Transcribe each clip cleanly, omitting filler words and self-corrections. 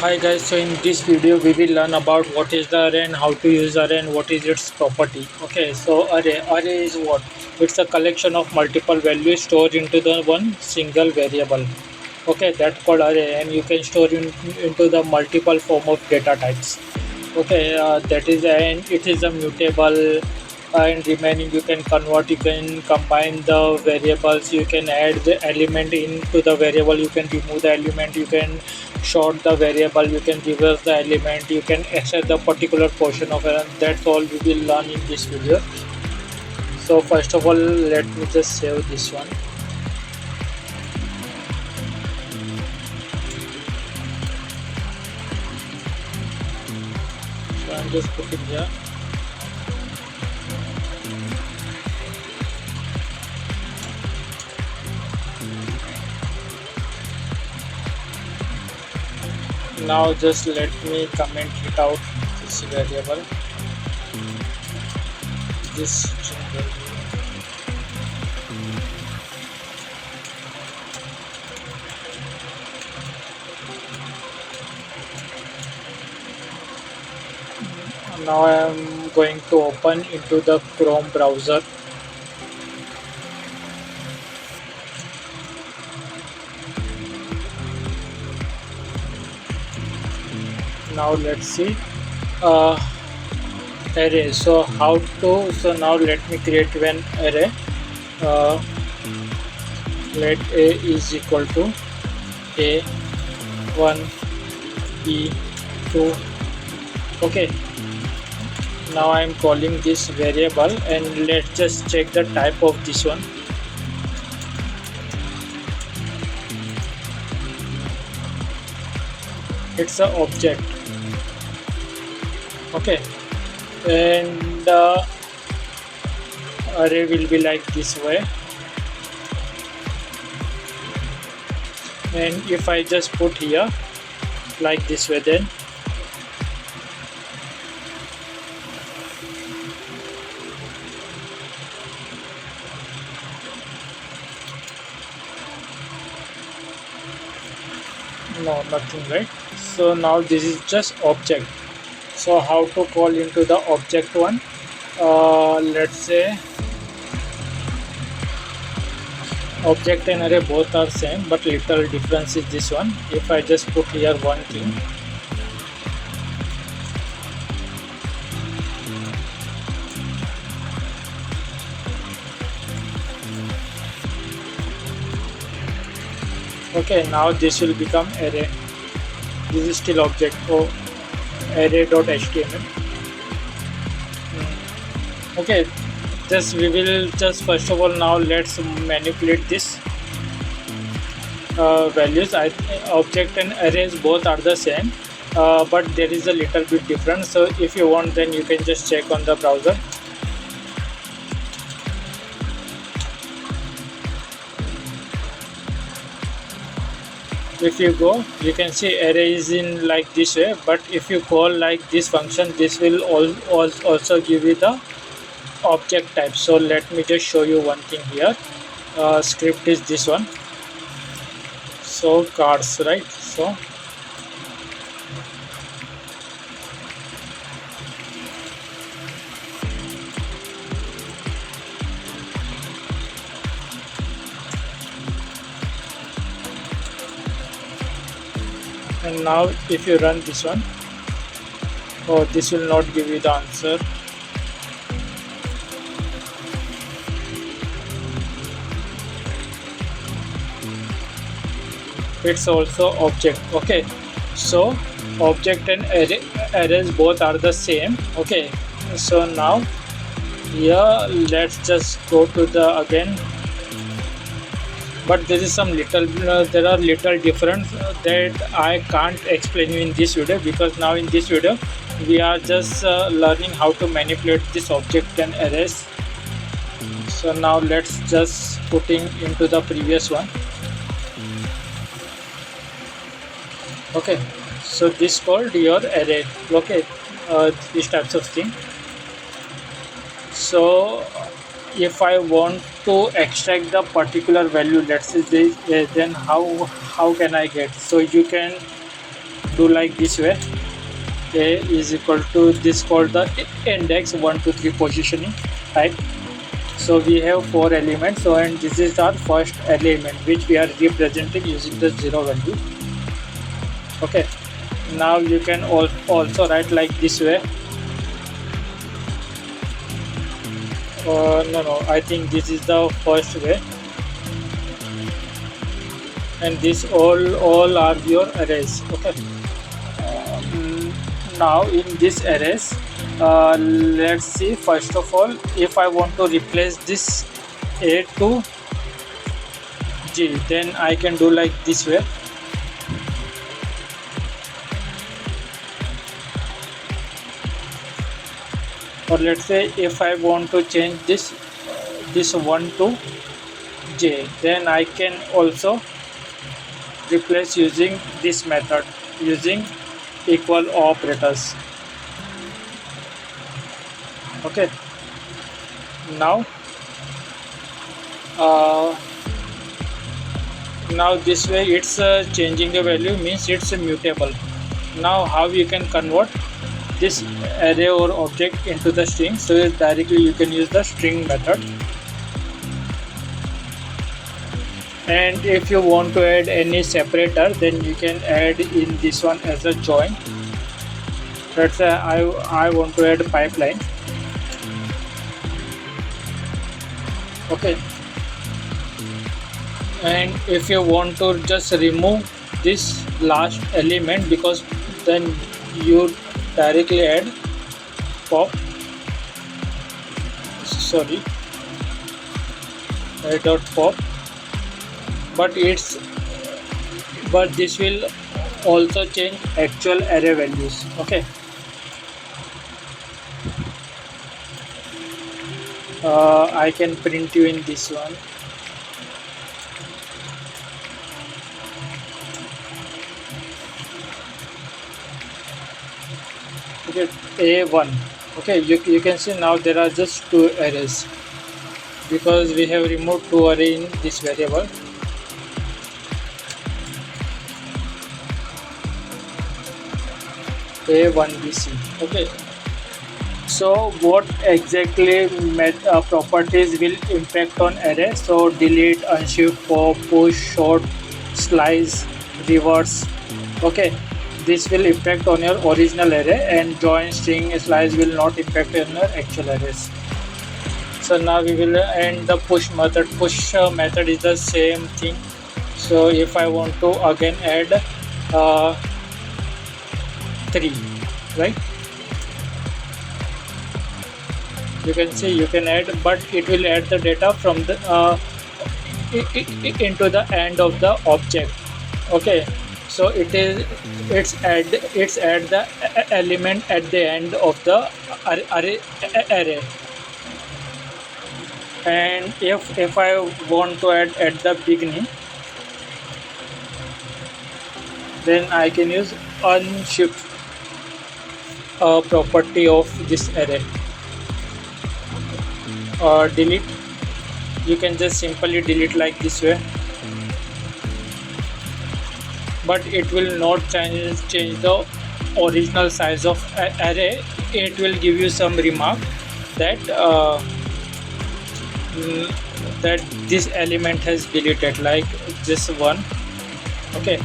Hi guys, so in this video we will learn about what is the array and how to use array and what is its property. Okay, so array is what? It's a collection of multiple values stored into the one single variable. Okay, that's called array, and you can store into the multiple form of data types. Okay, that is, and it is a mutable, and remaining you can convert, you can combine the variables, you can add the element into the variable, you can remove the element, you can short the variable, you can reverse the element, you can access the particular portion of it. And that's all we will learn in this video. So first of all, let me just save this one. So I'm just putting here. Now just let me comment it out, this variable, this string value. Now I am going to open into the Chrome browser. Now let's see array. So now let me create one array. Let a is equal to a1 b2. Okay, now I am calling this variable, and let's just check the type of this one. It's an object. Okay, and array will be like this way. And if I just put here like this way, then no, nothing, right? So now this is just object. So how to call into the object one? Let's say object and array both are same, but little difference is this one. If I just put here one thing, okay, now this will become array. This is still object. Oh, array.html. Okay, just we will just first of all now let's manipulate this values. Object and arrays both are the same, but there is a little bit difference. So if you want, then you can just check on the browser. If you go, you can see array is in like this way, but if you call like this function, this will also give you the object type. So let me just show you one thing here. Script is this one. So cards, right? So and now if you run this one, oh, this will not give you the answer. It's also object. Okay, so object and arrays both are the same. Okay, so now here let's just go to the again, but there is some little there are little difference that I can't explain you in this video, because now in this video we are just learning how to manipulate this object and arrays. So now let's just putting into the previous one. Okay, so this called your array. Okay, these types of thing. So if I want to extract the particular value, let's say this, then how can I get? So you can do like this way. A is equal to this called the index 1 to 3 positioning type. So we have 4 elements, so and this is our first element which we are representing using the 0 value. Okay, now you can also write like this way. No, I think this is the first way, and this all are your arrays. Okay, now in this arrays, let's see. First of all, if I want to replace this A to G, then I can do like this way. Or let's say if I want to change this 1 to J, then I can also replace using this method using equal operators. Okay, now now this way it's changing the value, means it's mutable. Now how you can convert this array or object into the string? So directly you can use the string method. And if you want to add any separator, then you can add in this one as a join. Let's say I want to add pipeline. Okay, and if you want to just remove this last element, because then you directly add pop, sorry, dot pop, but this will also change actual array values. Okay, I can print you in this one. Okay, A1. Okay, you can see now there are just 2 arrays because we have removed 2 array in this variable. A1BC. Okay, so what exactly properties will impact on array? So delete, unshift, pop, push, sort, slice, reverse. Okay, this will impact on your original array, and join, string, slice will not impact on your actual arrays. So now we will end the push method. Push method is the same thing. So if I want to again add 3, right, you can see you can add, but it will add the data from the into the end of the object. Okay, so it's add the element at the end of the array. And if I want to add at the beginning, then I can use unshift property of this array. Delete, you can just simply delete like this way, but it will not change the original size of array. It will give you some remark that that this element has deleted, like this one. Okay,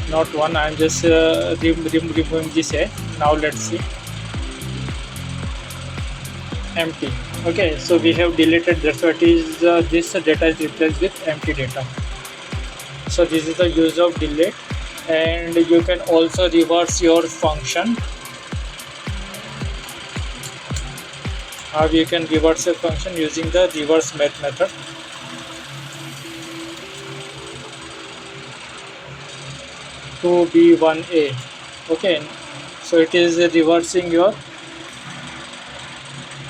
not one, I'm just removing this a. Now let's see, empty. Okay, so we have deleted, that's what is this data is replaced with empty data. So this is the use of delete. And you can also reverse your function. How you can reverse a function using the reverse method. To B1A. Okay, so it is reversing your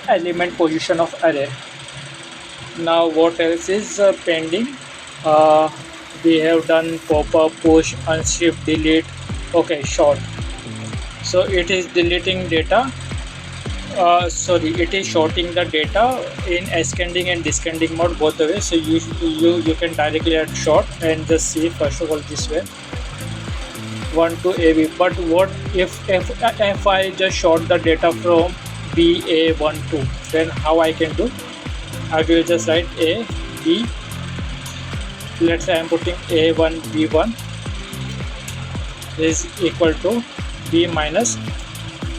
element position of array. Now what else is pending? We have done pop-up, push, unshift, delete. Okay, sort. So it is deleting data. It is sorting the data in ascending and descending mode, both the way. So you can directly add sort, and just see first of all this way. 1 to AB. But what if I just short the data from BA12? Then how I can do? I will just write A B. Let's say I'm putting A1 B1 is equal to B minus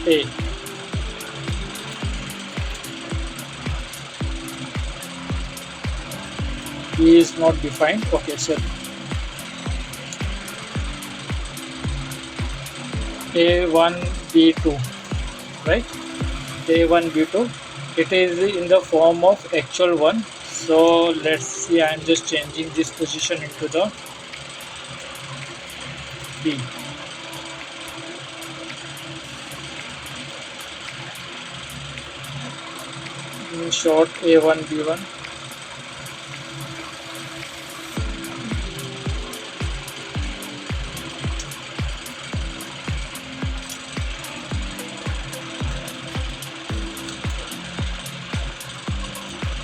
A. B is not defined. Okay, so A1 B2, right? A1 B2, it is in the form of actual one. So let's see, I am just changing this position into the B. In short, A1 B1.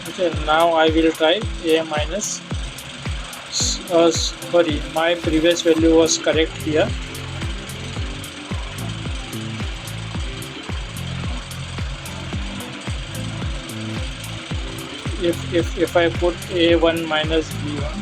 Okay, now I will try A minus. Sorry, my previous value was correct here. If I put A1 minus B1,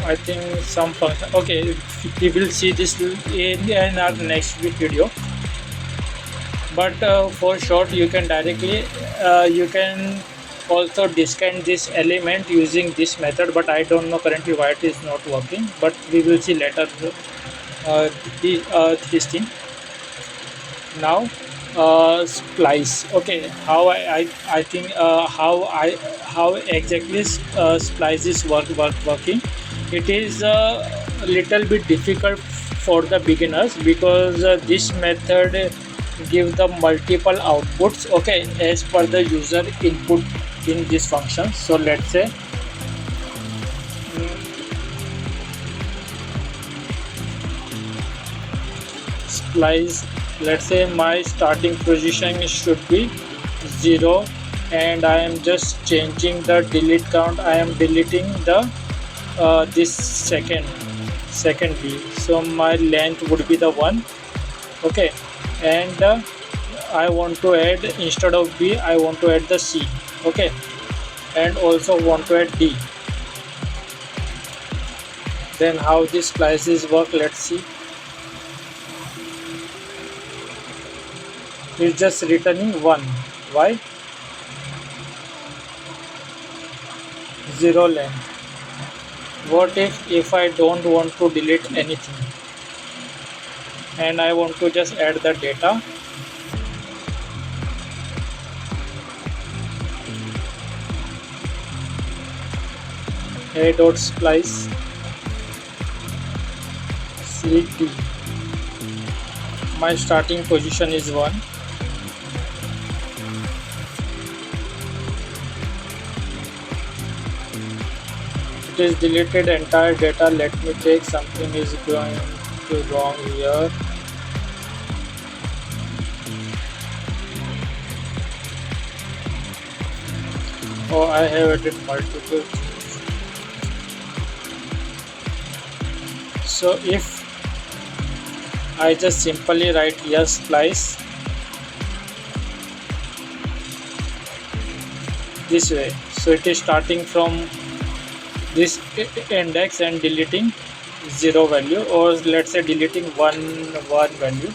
I think some function. Okay, we will see this in our next video. But for short, you can directly you can also discount this element using this method. But I don't know currently why it is not working. But we will see later this thing. Now splice. Okay, how I think how exactly splice is working. It is a little bit difficult for the beginners because this method give the multiple outputs, okay, as per the user input in this function. So let's say splice, let's say my starting position should be 0 and I am just changing the delete count. I am deleting the this second B, so my length would be the 1, okay, and I want to add, instead of B I want to add the C, okay, and also want to add D. Then how these splices work, let's see. It's just returning 1. Why? 0 length. What if I don't want to delete anything and I want to just add the data? A dot splice CT. My starting position is 1. It is deleted entire data. Let me check, something is going to wrong here. Oh, I have added multiple things. So if I just simply write here splice this way, so it is starting from this index and deleting 0 value, or let's say deleting 1 value.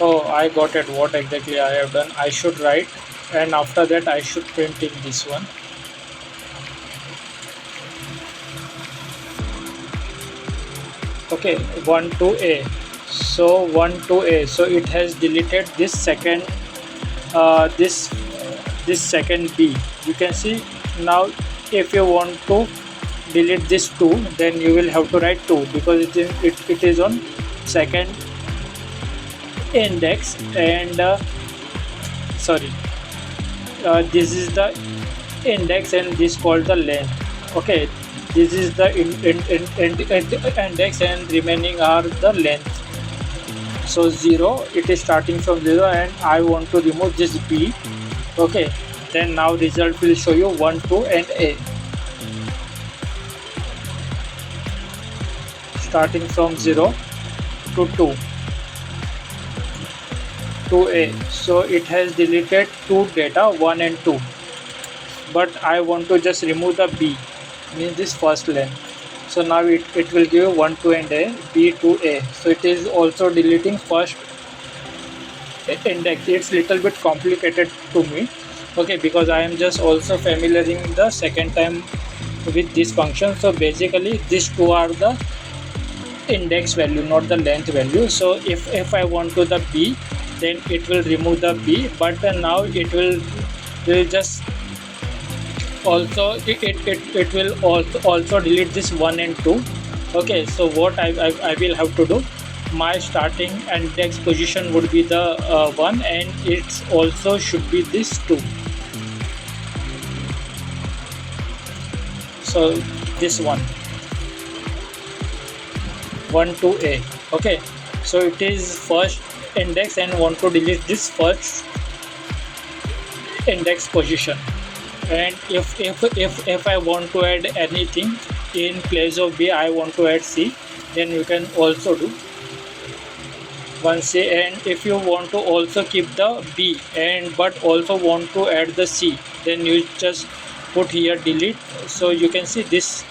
Oh, I got it, what exactly I have done. I should write, and after that I should print in this one. Okay, 1 to A. So 1 to A, so it has deleted this second this second B. You can see now, if you want to delete this 2, then you will have to write 2 because it is on second index, and sorry, this is the index and this called the length. Okay, This is the index and remaining are the length. So 0, it is starting from 0 and I want to remove this b. Okay, then now result will show you 1, 2 and a. Starting from 0 to 2 to a. So it has deleted 2 data, 1 and 2. But I want to just remove the b, means this first line. So now it will give 1, 2 and a, b to a. So it is also deleting first index. It's little bit complicated to me, okay, because I am just also familiarizing the second time with this function. So basically these two are the index value, not the length value. So if I want to the b, then it will remove the b, but now it will just also it will also delete this 1 and 2. Okay, so what I will have to do, my starting index position would be the 1 and it's also should be this 2. So this 1 to a. Okay, so it is first index and want to delete this first index position. And if I want to add anything in place of b, I want to add c, then you can also do 1c. And if you want to also keep the b and but also want to add the c, then you just put here delete. So you can see this.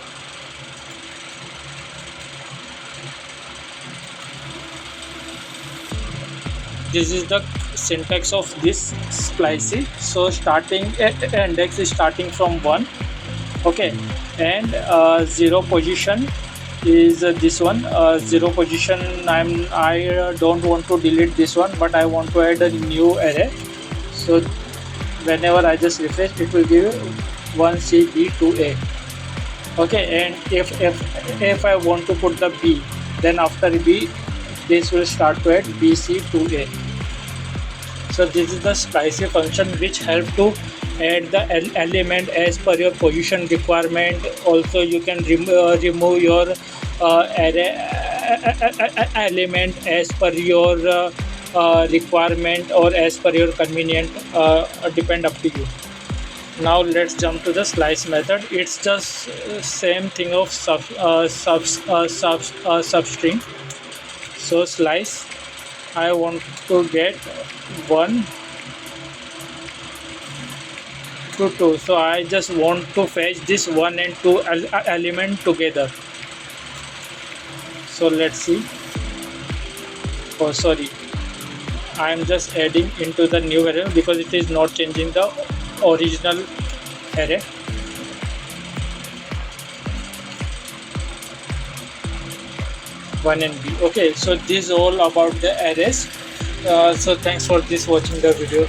This is the syntax of this splice. So starting index is starting from 1, okay, and 0 position is this one. 0 position, I don't want to delete this one, but I want to add a new array. So whenever I just refresh, it will give 1c b to a. Okay, and if I want to put the b, then after b, this will start to add bc to a. So this is the splice function which help to add the element as per your position requirement. Also you can remove your array element as per your requirement or as per your convenient, depend up to you. Now let's jump to the slice method. It's just same thing of substring. So slice, I want to get 1 to 2. So I just want to fetch this 1 and 2 element together. So let's see. Oh sorry, I am just adding into the new array because it is not changing the original array. One and b. Okay, so this is all about the arrays. So thanks for this watching the video.